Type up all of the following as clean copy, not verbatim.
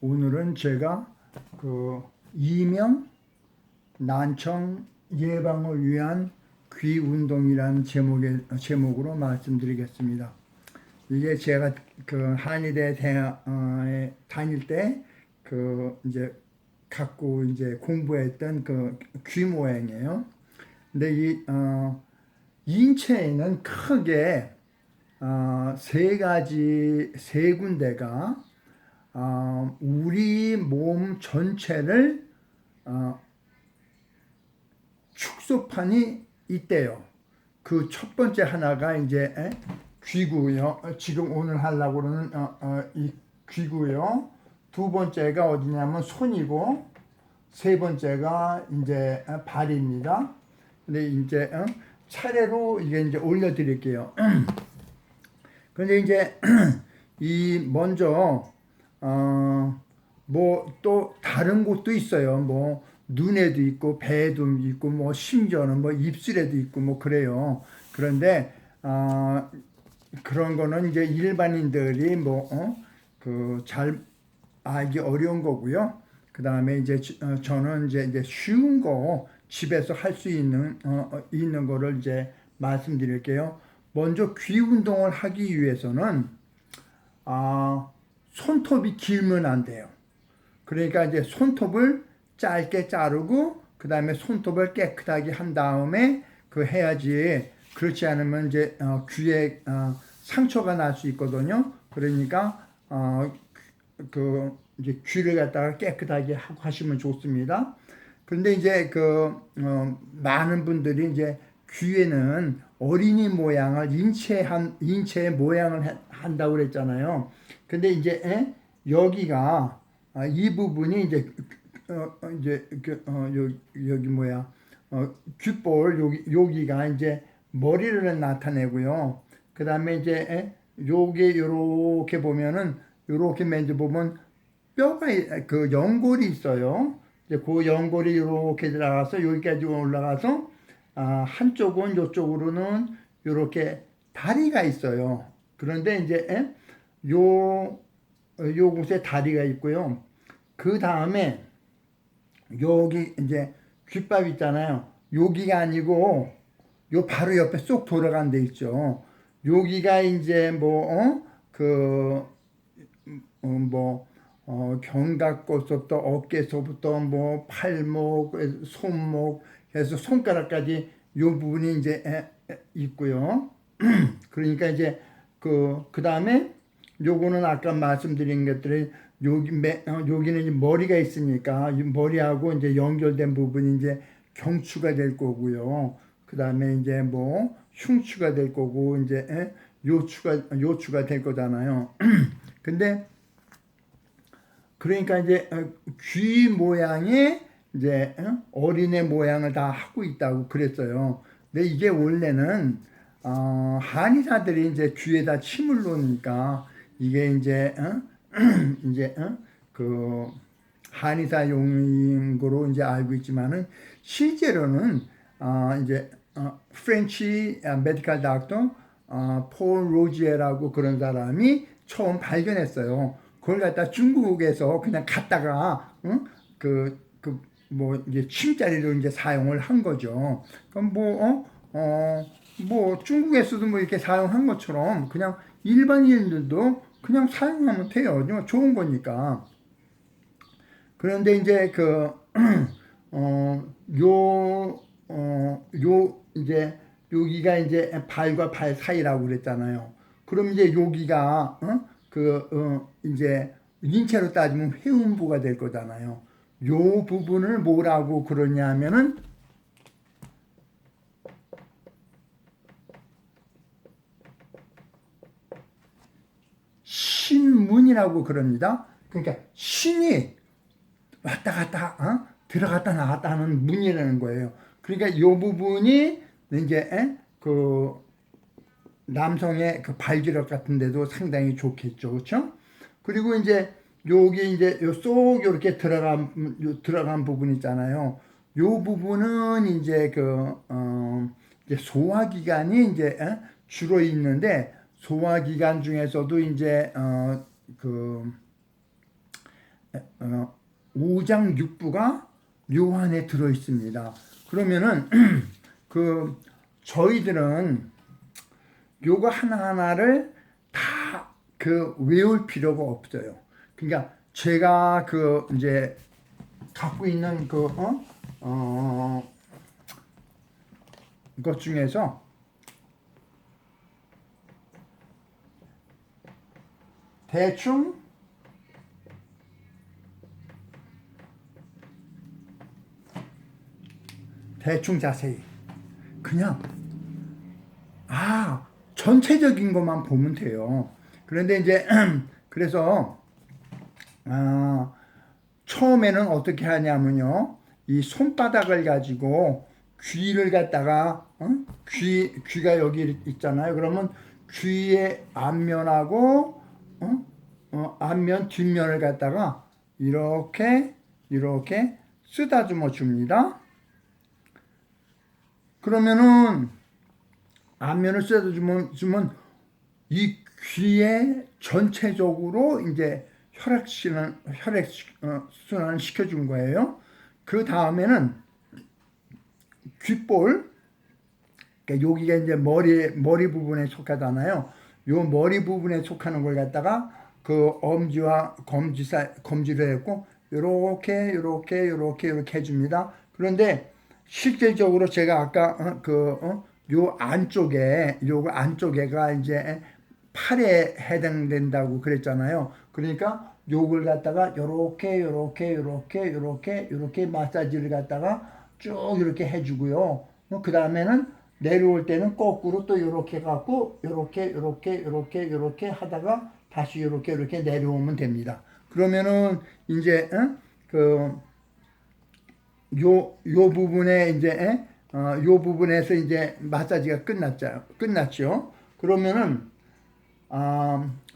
오늘은 제가 이명 난청 예방을 위한 귀 운동이라는 제목으로 말씀드리겠습니다. 이게 제가 한의대 대학에 다닐 때 이제 갖고 이제 공부했던 귀 모양이에요. 근데 이 인체에는 크게 세 군데가 우리 몸 전체를 축소판이 있대요. 그 첫 번째 하나가 이제 귀고요. 지금 오늘 하려고 그러는 이 귀고요. 두 번째가 어디냐면 손이고, 세 번째가 이제 발입니다. 근데 이제 차례로 이게 이제 올려드릴게요. 근데 이제 이 먼저 뭐 또 다른 곳도 있어요. 뭐 눈에도 있고 배에도 있고 뭐 심지어는 뭐 입술에도 있고 뭐 그래요. 그런데 그런 거는 이제 일반인들이 잘 알기 어려운 거고요. 그 다음에 이제 저는 이제 쉬운 거 집에서 할 수 있는 거를 이제 말씀드릴게요. 먼저 귀 운동을 하기 위해서는 손톱이 길면 안 돼요. 그러니까 이제 손톱을 짧게 자르고 그 다음에 손톱을 깨끗하게 한 다음에 해야지. 그렇지 않으면 이제 귀에 상처가 날 수 있거든요. 그러니까 이제 귀를 갖다가 깨끗하게 하고 하시면 좋습니다. 그런데 이제 많은 분들이 이제 귀에는 어린이 모양을 인체의 모양을 한다고 그랬잖아요. 근데 이제 여기가 이 부분이 이제 여기 귓볼 여기가 이제 머리를 나타내고요. 그 다음에 이제 요게 요렇게 보면은 요렇게 만져보면 뼈가 연골이 있어요. 이제 그 연골이 요렇게 들어가서 여기까지 올라가서 한쪽은 요쪽으로는 요렇게 다리가 있어요. 그런데 이제 요곳에 다리가 있고요. 그 다음에 여기 이제 귓밥 있잖아요. 여기가 아니고 요 바로 옆에 쏙 돌아간 데 있죠. 여기가 이제 견갑골부터 어깨서부터 뭐 팔목, 손목 해서 손가락까지 요 부분이 이제 있고요. 그러니까 이제 그 다음에 요거는 아까 말씀드린 것들이 여기는 이제 머리가 있으니까 이 머리하고 이제 연결된 부분이 이제 경추가 될 거고요. 그 다음에 이제 흉추가 될 거고 이제 요추가 될 거잖아요. 근데 그러니까 이제 귀 모양의 이제 어린애 모양을 다 하고 있다고 그랬어요. 근데 이게 원래는 한의사들이 이제 귀에다 침을 놓으니까 이게 이제 이제 한의사 용어로 이제 알고 있지만은 실제로는 이제 프렌치 메디컬 닥터 폴 로지에라고 그런 사람이 처음 발견했어요. 그걸 갖다 중국에서 그냥 갖다가 이제 침자리로 이제 사용을 한 거죠. 그럼 중국에서도 이렇게 사용한 것처럼 그냥 일반인들도 그냥 사용하면 돼요. 좋은 거니까. 그런데 이제 이제 여기가 이제 발과 발 사이라고 그랬잖아요. 그럼 이제 여기가 이제 인체로 따지면 회음부가 될 거잖아요. 요 부분을 뭐라고 그러냐면은 신문이라고 그럽니다. 그러니까 신이 왔다 갔다 들어갔다 나갔다 하는 문이라는 거예요. 그러니까 이 부분이 이제 남성의 발기력 같은 데도 상당히 좋겠죠. 그렇죠? 그리고 이제 여기 이제 쏙 이렇게 들어간 부분 있잖아요. 요 부분은 이제 이제 소화기관이 이제 주로 있는데 소화기관 중에서도 이제 오장육부가 요 안에 들어 있습니다. 그러면은 그 저희들은 요거 하나하나를 다 그 외울 필요가 없어요. 그러니까 제가 그 이제 갖고 있는 것 중에서 대충 자세히 그냥 전체적인 것만 보면 돼요. 그런데 이제 그래서 처음에는 어떻게 하냐면요, 이 손바닥을 가지고 귀를 갖다가 귀가 여기 있잖아요. 그러면 귀의 앞면하고 앞면 뒷면을 갖다가 이렇게 쓰다듬어 줍니다. 그러면은 앞면을 쓰다듬으면 이 귀에 전체적으로 이제 혈액순환을 시켜준 거예요. 그 다음에는 귓볼, 그러니까 여기가 이제 머리 부분에 속하잖아요. 요 머리 부분에 속하는 걸 갖다가 그 엄지와 검지를 했고 요렇게 해줍니다. 그런데 실질적으로 제가 아까 요 안쪽에가 이제 팔에 해당된다고 그랬잖아요. 그러니까 요걸 갖다가 요렇게 마사지를 갖다가 쭉 이렇게 해주고요. 그 다음에는 내려올 때는 거꾸로 또 요렇게 갖고 요렇게 하다가 다시 요렇게 내려오면 됩니다. 그러면은 이제 요 부분에 이제 요 부분에서 이제 마사지가 끝났죠. 그러면은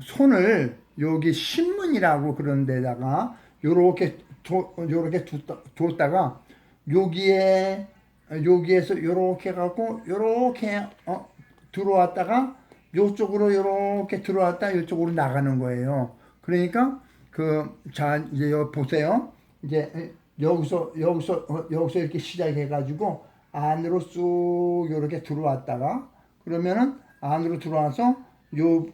손을 여기 신문이라고 그런 데다가 요렇게 뒀다가 여기에서 요렇게 갖고 요렇게 들어왔다가 요쪽으로 요렇게 들어왔다 요쪽으로 나가는 거예요. 그러니까 자 이제 여기 보세요. 이제 여기서 이렇게 시작해 가지고 안으로 쑥 요렇게 들어왔다가 그러면은 안으로 들어와서 요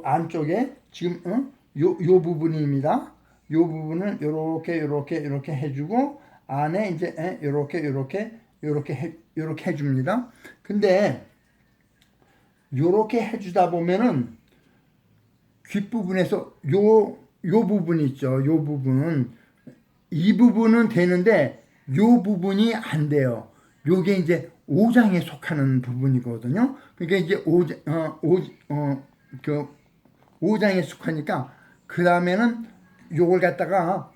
안쪽에 지금 요 부분입니다. 요 부분을 요렇게 해주고 안에 이제 요렇게 해줍니다. 근데 요렇게 해주다 보면은 귓부분에서 요 부분 있죠. 요 부분 이 부분은 되는데 요 부분이 안 돼요. 요게 이제 오장에 속하는 부분이거든요. 그러니까 이제 오장에 속하니까 그 다음에는 요걸 갖다가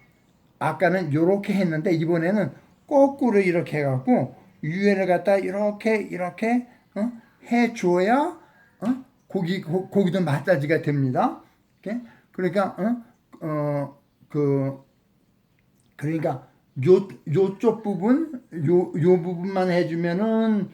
아까는 요렇게 했는데 이번에는 거꾸로 이렇게 해갖고 위에를 갖다 이렇게 해줘야 고기도 마사지가 됩니다. 그러니까 그러니까 요쪽 부분 요 부분만 해주면은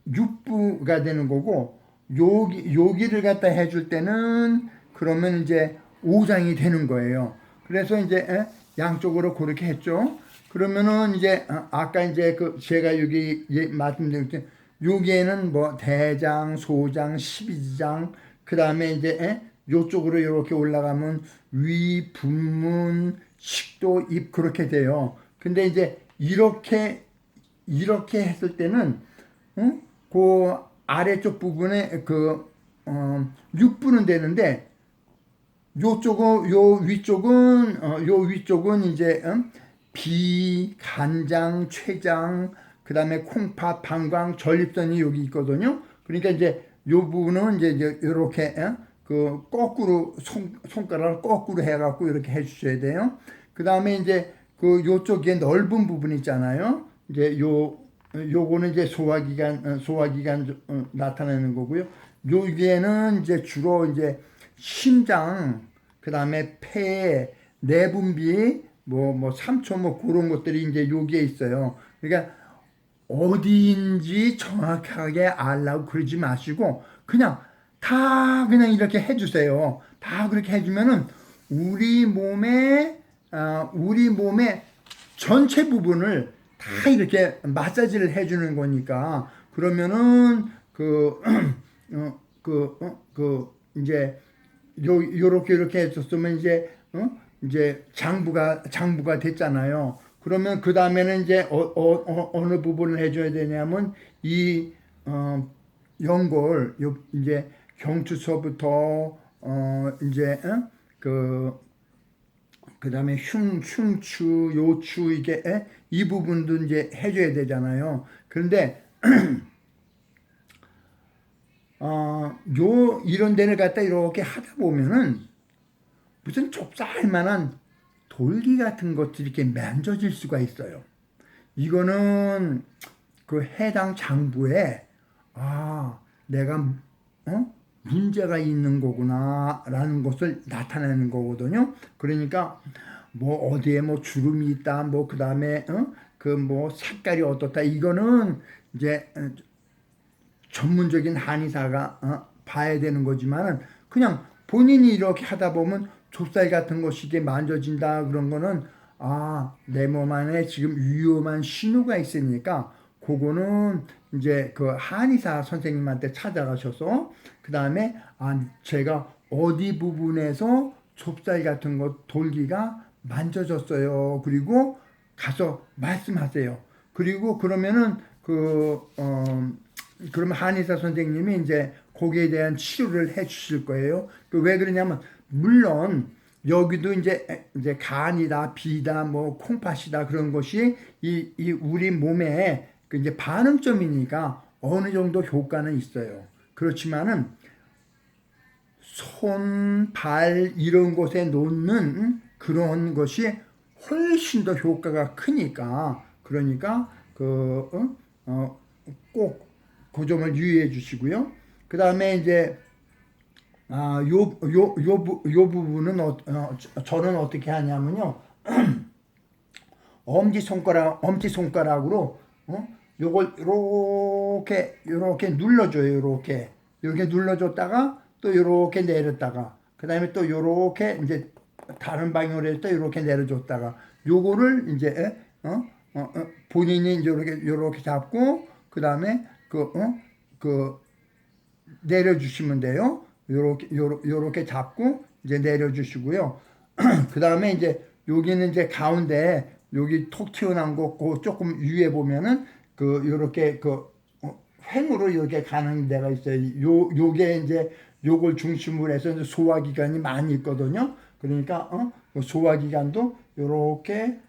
육부가 되는 거고 여기를 갖다 해줄 때는 그러면 이제 오장이 되는 거예요. 그래서 이제 양쪽으로 그렇게 했죠. 그러면은 이제 아까 이제 제가 여기 말씀드릴 때 여기에는 뭐 대장, 소장, 십이장 그 다음에 이제 요쪽으로 이렇게 올라가면 위, 분문, 식도, 입 그렇게 돼요. 근데 이제 이렇게 했을 때는 그 아래쪽 부분에 육부는 되는데 요 위쪽은 이제 비, 간장, 췌장, 그 다음에 콩팥, 방광, 전립선이 여기 있거든요. 그러니까 이제 요 부분은 이제 이렇게 거꾸로 손가락을 거꾸로 해갖고 이렇게 해주셔야 돼요. 그 다음에 이제 요쪽에 넓은 부분 있잖아요. 이제 요거는 이제 소화기관 나타내는 거고요. 여기에는 이제 주로 이제 심장, 그 다음에 폐, 내분비, 삼초 그런 것들이 이제 여기에 있어요. 그러니까 어디인지 정확하게 알라고 그러지 마시고 그냥 다 그냥 이렇게 해주세요. 다 그렇게 해주면은 우리 몸의 전체 부분을 다 이렇게 마사지를 해주는 거니까 그러면은 이제 요렇게 이렇게 했었으면 이제 장부가 됐잖아요. 그러면 그 다음에는 이제 어느 부분을 해줘야 되냐면 이 연골 이제 경추서부터 이제 그 다음에 흉추, 요추 이 부분도 이제 해줘야 되잖아요. 그런데 이런 데를 갖다 이렇게 하다 보면은 무슨 좁쌀만한 돌기 같은 것들이 이렇게 만져질 수가 있어요. 이거는 그 해당 장부에 내가 문제가 있는 거구나라는 것을 나타내는 거거든요. 그러니까 뭐 어디에 뭐 주름이 있다, 뭐 그 다음에 그 뭐 색깔이 어떻다, 이거는 이제 전문적인 한의사가 봐야 되는 거지만은 그냥 본인이 이렇게 하다 보면 좁쌀 같은 것이 이게 만져진다, 그런 거는 내 몸 안에 지금 위험한 신호가 있으니까 그거는 이제 그 한의사 선생님한테 찾아가셔서 그 다음에 제가 어디 부분에서 좁쌀 같은 것 돌기가 만져졌어요. 그리고 가서 말씀하세요. 그리고 그러면은 그러면 한의사 선생님이 이제 거기에 대한 치료를 해 주실 거예요. 왜 그러냐면 물론 여기도 이제 간이다, 비다, 뭐 콩팥이다, 그런 것이 이 우리 몸에 그 이제 반응점이니까 어느 정도 효과는 있어요. 그렇지만은 손, 발 이런 곳에 놓는 그런 것이 훨씬 더 효과가 크니까, 그러니까 꼭 그 점을 유의해 주시고요. 그 다음에 이제 요 부분은 저는 어떻게 하냐면요. 엄지손가락으로 요걸 요렇게 눌러줘요. 요렇게 눌러줬다가 또 요렇게 내렸다가 그 다음에 또 요렇게 이제 다른 방향으로 해서 또 요렇게 내려줬다가 요거를 이제 본인이 이제 요렇게 잡고 그 다음에 내려주시면 돼요. 요렇게 잡고 이제 내려주시고요. 그 다음에 이제 여기는 이제 가운데 여기 톡 튀어나온 거 조금 위에 보면은 요렇게 횡으로 이렇게 가는 데가 있어요. 요게 이제 요걸 중심으로 해서 이제 소화기관이 많이 있거든요. 그러니까 소화기관도 요렇게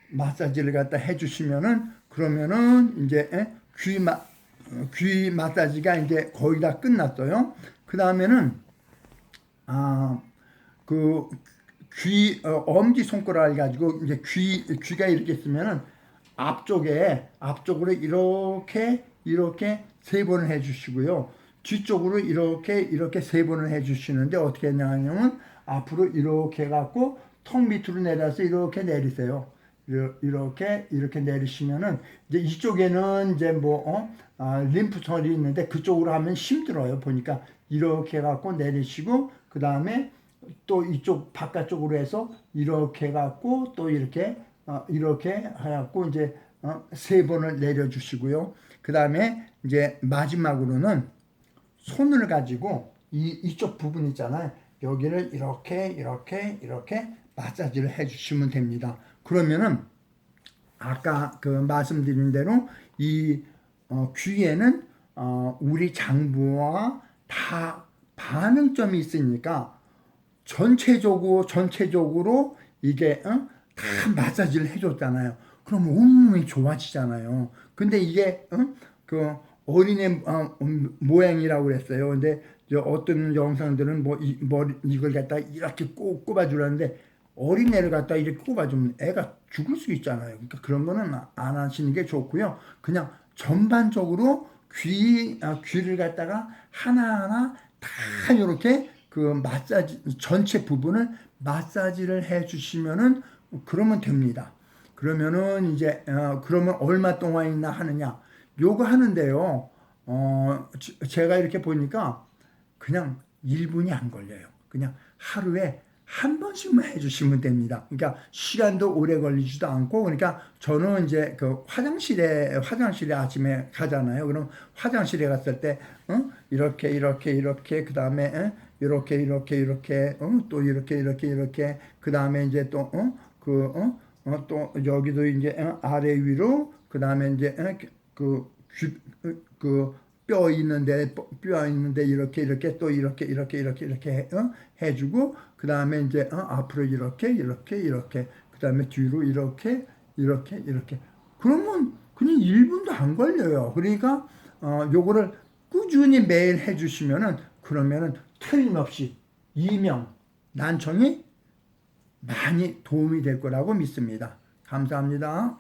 마사지를 갖다 해주시면은 그러면은 이제 귀 마사지가 이제 거의 다 끝났어요. 그 다음에는 엄지 손가락을 가지고 이제 귀가 이렇게 있으면은 앞쪽으로 이렇게 세 번을 해주시고요. 뒤쪽으로 이렇게 세 번을 해주시는데 어떻게 하냐면 앞으로 이렇게 해갖고 턱 밑으로 내려서 이렇게 내리세요. 이렇게 내리시면은 이제 이쪽에는 이제 림프선이 있는데 그쪽으로 하면 힘들어요. 보니까 이렇게 해갖고 내리시고 그 다음에 또 이쪽 바깥쪽으로 해서 이렇게 해갖고 또 이렇게 해갖고 이제 세 번을 내려주시고요. 그 다음에 이제 마지막으로는 손을 가지고 이쪽 부분 있잖아요. 여기를 이렇게 마사지를 해주시면 됩니다. 그러면은 아까 말씀드린 대로 이 귀에는 우리 장부와 다 반응점이 있으니까 전체적으로 이게 다 마사지를 해줬잖아요. 그럼 온몸이 좋아지잖아요. 근데 이게 어린애 모양이라고 그랬어요. 근데 어떤 영상들은 이걸 갖다 이렇게 꼽아주라는데 어린애를 갖다 이렇게 꼽아주면 애가 죽을 수 있잖아요. 그러니까 그런 거는 안 하시는 게 좋고요. 그냥 전반적으로 귀를 갖다가 하나하나 다 이렇게 마사지 전체 부분을 마사지를 해주시면은 그러면 됩니다. 그러면은 이제 그러면 얼마 동안이나 하느냐? 요거 하는데요. 제가 이렇게 보니까 그냥 1분이 안 걸려요. 그냥 하루에 한 번씩만 해주시면 됩니다. 그러니까 시간도 오래 걸리지도 않고, 그러니까 저는 이제 그 화장실에 아침에 가잖아요. 그럼 화장실에 갔을 때 이렇게 그 다음에 이렇게 또 이렇게 그 다음에 이제 또 여기도 이제 아래 위로 그 다음에 이제 그 뼈 있는데 이렇게 또 이렇게 해주고 그 다음에 이제 앞으로 이렇게 그 다음에 뒤로 이렇게 그러면 그냥 1분도 안 걸려요. 그러니까 요거를 꾸준히 매일 해주시면은 그러면은 틀림없이 이명 난청이 많이 도움이 될 거라고 믿습니다. 감사합니다.